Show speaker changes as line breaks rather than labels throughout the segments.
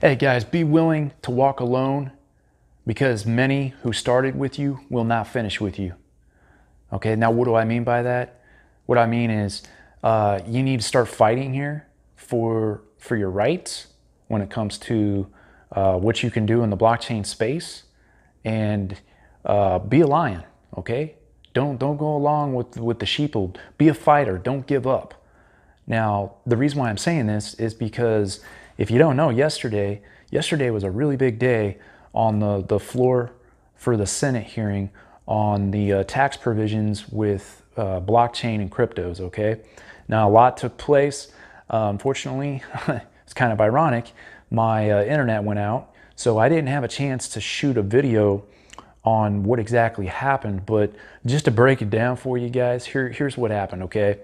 Hey guys, be willing to walk alone because many who started with you will not finish with you. Okay, now what do I mean by that? What I mean is you need to start fighting here for your rights when it comes to what you can do in the blockchain space, and be a lion. Okay, don't go along with the sheeple. Be a fighter. Don't give up. Now, the reason why I'm saying this is because if you don't know, yesterday was a really big day on the floor for the Senate hearing on the tax provisions with blockchain and cryptos, okay? Now, a lot took place. Unfortunately, it's kind of ironic, my internet went out, so I didn't have a chance to shoot a video on what exactly happened, but just to break it down for you guys, here's what happened, okay?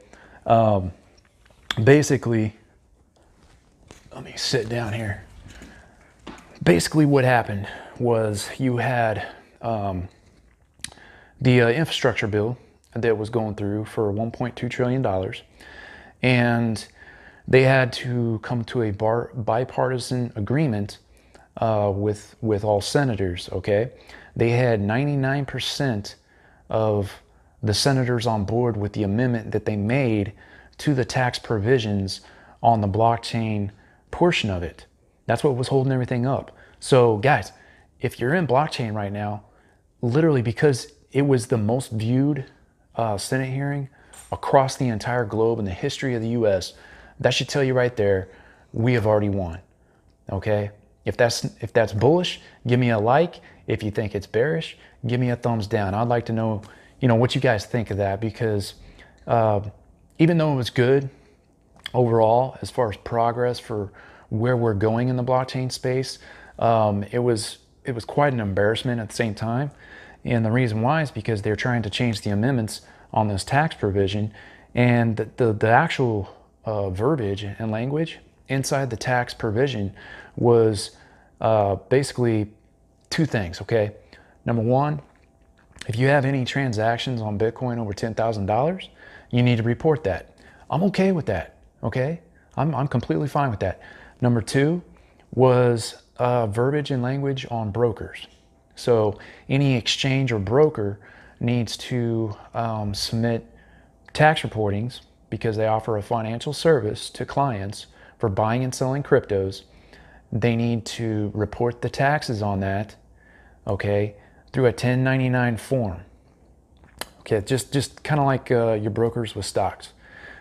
Basically, let me sit down here. Basically what happened was you had the infrastructure bill that was going through for $1.2 trillion, and they had to come to a bipartisan agreement with all senators, okay? They had 99% of the senators on board with the amendment that they made to the tax provisions on the blockchain portion of it. That's what was holding everything up. So guys, if you're in blockchain right now, literally because it was the most viewed Senate hearing across the entire globe in the history of the US, that should tell you right there, we have already won, okay? If that's bullish, give me a like. If you think it's bearish, give me a thumbs down. I'd like to know, what you guys think of that, because even though it was good overall as far as progress for where we're going in the blockchain space, it was quite an embarrassment at the same time. And the reason why is because they're trying to change the amendments on this tax provision, and the actual verbiage and language inside the tax provision was basically two things, okay? Number one, if you have any transactions on Bitcoin over $10,000, you need to report that. I'm okay with that, okay? I'm completely fine with that. Number two was verbiage and language on brokers. So any exchange or broker needs to submit tax reportings because they offer a financial service to clients for buying and selling cryptos. They need to report the taxes on that, okay, through a 1099 form. Okay, just kind of like your brokers with stocks.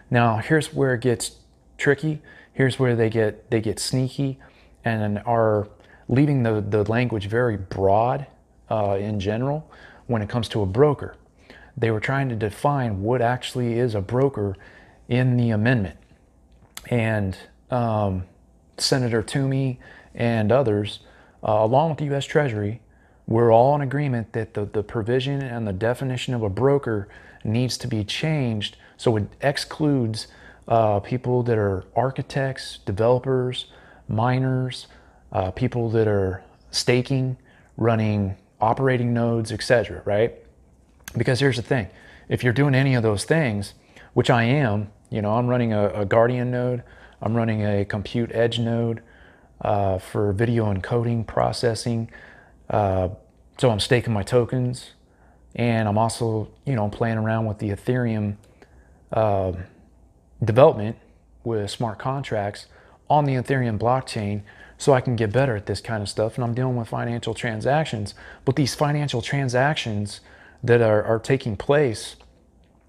Now, here's where it gets tricky. Here's where they get sneaky and are leaving the language very broad in general when it comes to a broker. They were trying to define what actually is a broker in the amendment. And Senator Toomey and others, along with the U.S. Treasury, we're all in agreement that the provision and the definition of a broker needs to be changed so it excludes people that are architects, developers, miners, people that are staking, running operating nodes, etc., right? Because here's the thing, if you're doing any of those things, which I am, I'm running a Guardian node, I'm running a Compute Edge node for video encoding processing. So I'm staking my tokens, and I'm also, playing around with the Ethereum development with smart contracts on the Ethereum blockchain so I can get better at this kind of stuff. And I'm dealing with financial transactions, but these financial transactions that are taking place,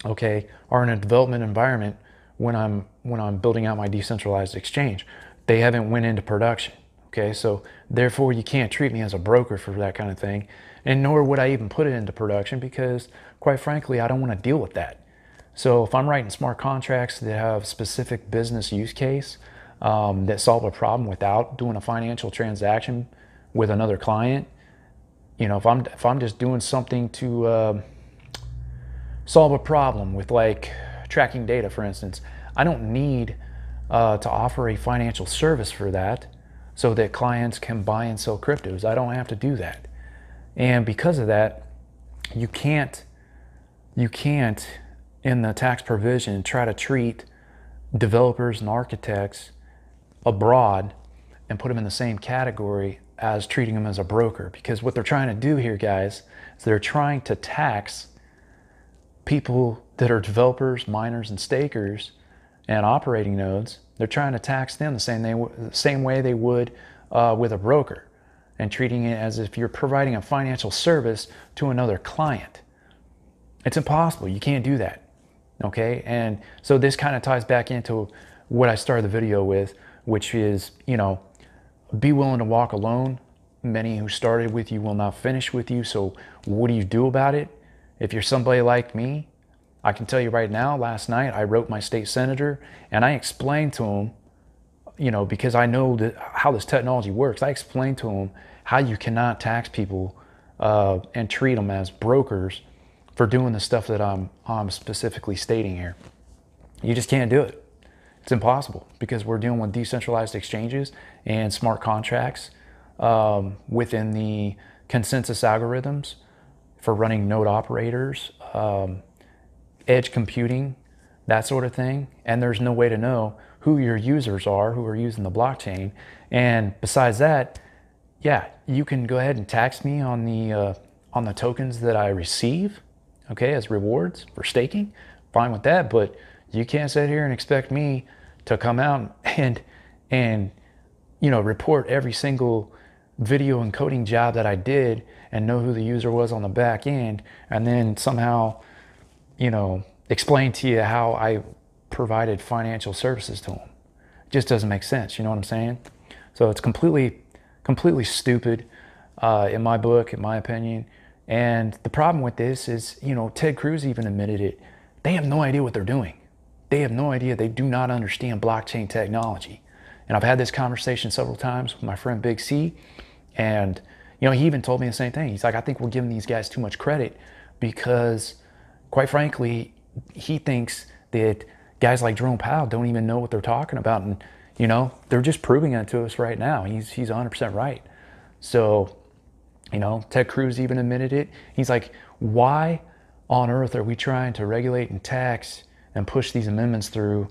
okay, are in a development environment when I'm building out my decentralized exchange. They haven't went into production. Okay, so therefore you can't treat me as a broker for that kind of thing, and nor would I even put it into production because, quite frankly, I don't want to deal with that. So if I'm writing smart contracts that have specific business use case that solve a problem without doing a financial transaction with another client, if I'm just doing something to solve a problem with, like, tracking data, for instance, I don't need to offer a financial service for that, so that clients can buy and sell cryptos. I don't have to do that. And because of that, you can't in the tax provision try to treat developers and architects abroad and put them in the same category as treating them as a broker. Because what they're trying to do here, guys, is they're trying to tax people that are developers, miners, and stakers and operating nodes. They're trying to tax them the same way they would with a broker, and treating it as if you're providing a financial service to another client. It's impossible. You can't do that. Okay? And so this kind of ties back into what I started the video with, which is, you know, be willing to walk alone. Many who started with you will not finish with you. So what do you do about it? If you're somebody like me, I can tell you right now, last night I wrote my state senator and I explained to him, you know, because I know how this technology works. I explained to him how you cannot tax people and treat them as brokers for doing the stuff that I'm specifically stating here. You just can't do it. It's impossible, because we're dealing with decentralized exchanges and smart contracts within the consensus algorithms for running node operators, edge computing, that sort of thing. And there's no way to know who your users are, who are using the blockchain. And besides that, yeah, you can go ahead and tax me on the tokens that I receive, okay, as rewards for staking. Fine with that, but you can't sit here and expect me to come out and you know, report every single video encoding job that I did and know who the user was on the back end, and then somehow, you know, explain to you how I provided financial services to them. It just doesn't make sense. You know what I'm saying? So it's completely stupid in my book, in my opinion. And the problem with this is, you know, Ted Cruz even admitted it. They have no idea what they're doing. They have no idea. They do not understand blockchain technology. And I've had this conversation several times with my friend Big C. And, you know, he even told me the same thing. He's like, I think we're giving these guys too much credit, because, quite frankly, he thinks that guys like Jerome Powell don't even know what they're talking about. And, you know, they're just proving it to us right now. He's 100% right. So, you know, Ted Cruz even admitted it. He's like, why on earth are we trying to regulate and tax and push these amendments through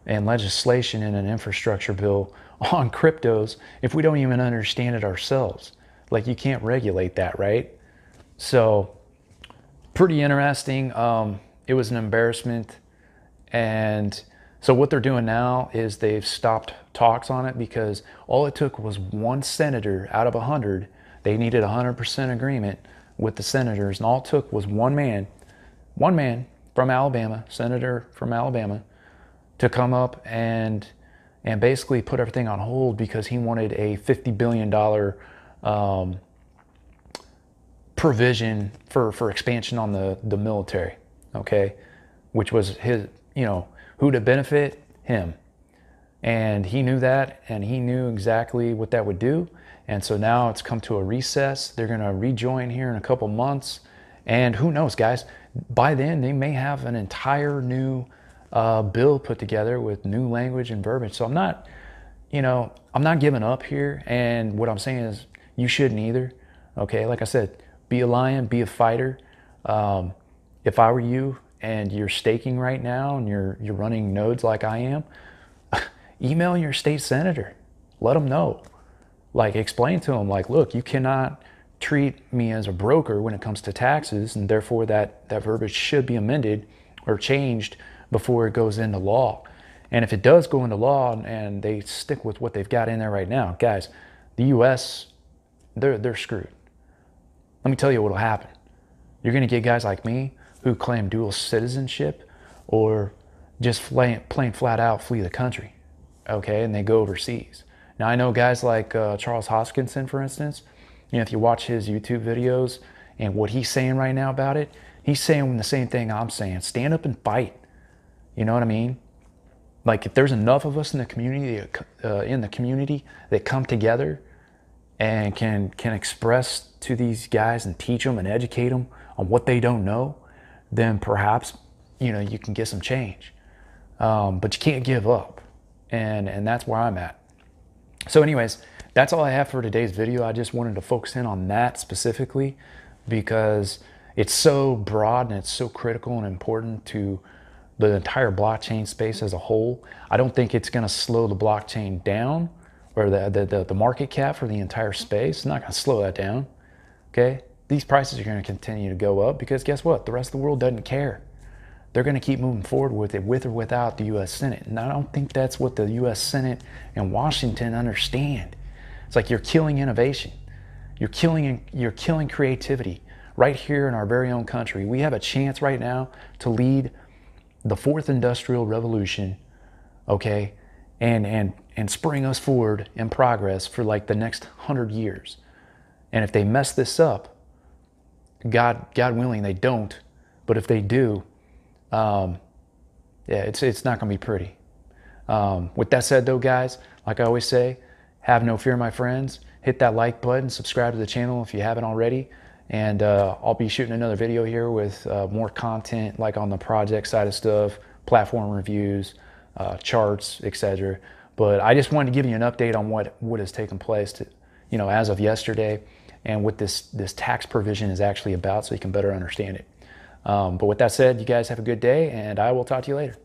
and legislation in an infrastructure bill on cryptos if we don't even understand it ourselves? Like, you can't regulate that, right? So, pretty interesting. It was an embarrassment. And so what they're doing now is they've stopped talks on it, because all it took was one senator out of 100. They needed 100% agreement with the senators, and all it took was one man from Alabama, senator from Alabama, to come up and basically put everything on hold, because he wanted a $50 billion provision for expansion on the military, okay, which was his, you know, who to benefit? Him. And he knew that, and he knew exactly what that would do. And so now it's come to a recess. They're going to rejoin here in a couple months, and who knows, guys, by then they may have an entire new bill put together with new language and verbiage. So I'm not, you know, I'm not giving up here. And what I'm saying is, you shouldn't either. Okay, like I said, be a lion, be a fighter. If I were you and you're staking right now and you're running nodes like I am, email your state senator. Let them know. Like, explain to them, like, look, you cannot treat me as a broker when it comes to taxes, and therefore that verbiage should be amended or changed before it goes into law. And if it does go into law and they stick with what they've got in there right now, guys, the US, they're screwed. Let me tell you what will happen. You're going to get guys like me who claim dual citizenship, or just plain flat out flee the country, okay, and they go overseas. Now, I know guys like Charles Hoskinson, for instance. You know, if you watch his YouTube videos and what he's saying right now about it, he's saying the same thing I'm saying. Stand up and fight. You know what I mean? Like, if there's enough of us in the community that come together and can express to these guys and teach them and educate them on what they don't know, then perhaps, you know, you can get some change. But you can't give up, and that's where I'm at. So anyways, that's all I have for today's video. I just wanted to focus in on that specifically, because it's so broad and it's so critical and important to the entire blockchain space as a whole. I don't think it's going to slow the blockchain down or the market cap for the entire space. It's not going to slow that down. Okay, these prices are going to continue to go up because guess what? The rest of the world doesn't care. They're going to keep moving forward with it, with or without the U.S. Senate. And I don't think that's what the U.S. Senate and Washington understand. It's like you're killing innovation. You're killing creativity right here in our very own country. We have a chance right now to lead the fourth industrial revolution, okay, and spring us forward in progress for like the next 100 years. And if they mess this up, God willing, they don't. But if they do, yeah, it's not going to be pretty. With that said, though, guys, like I always say, have no fear, my friends. Hit that like button, subscribe to the channel if you haven't already, and I'll be shooting another video here with more content, like on the project side of stuff, platform reviews, charts, etc. But I just wanted to give you an update on what has taken place, as of yesterday, and what this tax provision is actually about, so you can better understand it. But with that said, you guys have a good day, and I will talk to you later.